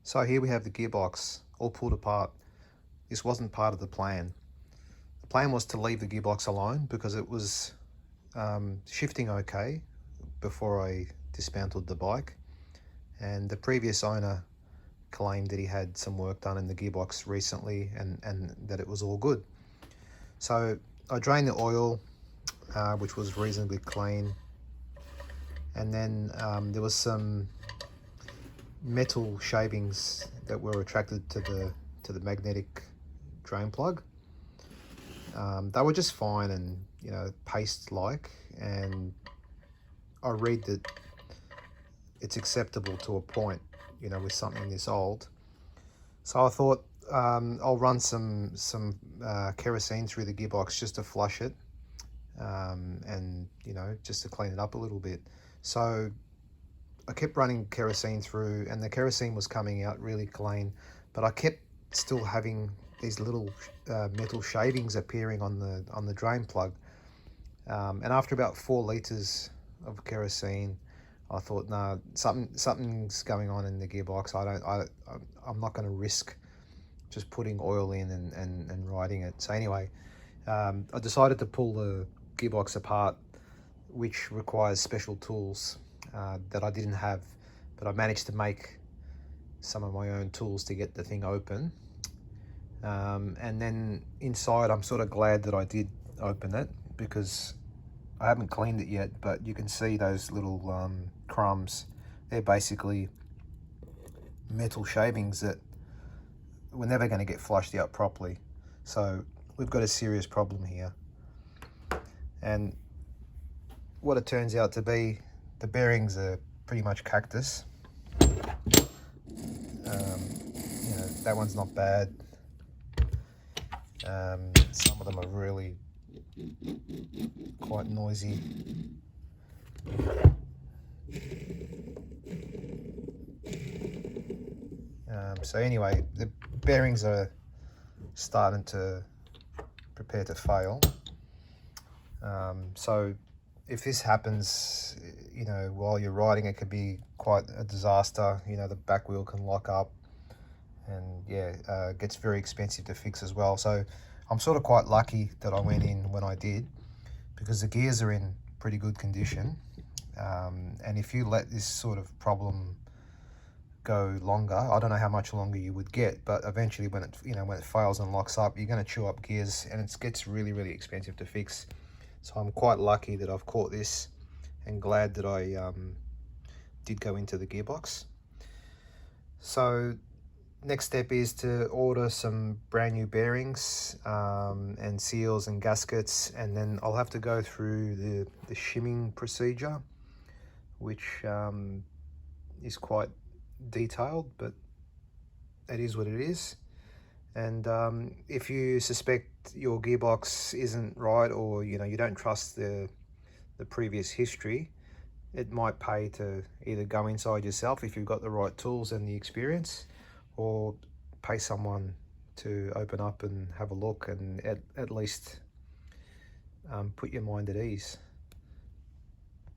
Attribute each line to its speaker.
Speaker 1: So here we have the gearbox all pulled apart. This wasn't part of the plan. The plan was to leave the gearbox alone because it was shifting okay before I dismantled the bike, and the previous owner claimed that he had some work done in the gearbox recently and that it was all good. So I drained the oil, which was reasonably clean, and then there was some metal shavings that were attracted to the magnetic drain plug. They were just fine and paste like, and I read that it's acceptable to a point with something this old. So I thought I'll run some kerosene through the gearbox just to flush it, and just to clean it up a little bit. So I kept running kerosene through, and the kerosene was coming out really clean, but I kept still having these little metal shavings appearing on the drain plug. And after about 4 liters of kerosene, I thought, no, something's going on in the gearbox. I'm not going to risk just putting oil in and riding it. So anyway, I decided to pull the gearbox apart, which requires special tools that I didn't have, but I managed to make some of my own tools to get the thing open. And then inside, I'm sort of glad that I did open it, because I haven't cleaned it yet, but you can see those little crumbs. They're basically metal shavings that we're never going to get flushed out properly. So we've got a serious problem here. And what it turns out to be, the bearings are pretty much cactus. That one's not bad. Some of them are really quite noisy. So anyway, the bearings are starting to prepare to fail. So if this happens, while you're riding, it could be quite a disaster. The back wheel can lock up, and it gets very expensive to fix as well. So I'm sort of quite lucky that I went in when I did, because the gears are in pretty good condition. And if you let this sort of problem go longer, I don't know how much longer you would get, but eventually when it fails and locks up, you're going to chew up gears, and it gets really, really expensive to fix. So I'm quite lucky that I've caught this, and glad that I did go into the gearbox. So next step is to order some brand new bearings and seals and gaskets, and then I'll have to go through the shimming procedure, which is quite detailed, but it is what it is. And if you suspect your gearbox isn't right, or you don't trust the previous history, it might pay to either go inside yourself if you've got the right tools and the experience, or pay someone to open up and have a look, and at least put your mind at ease.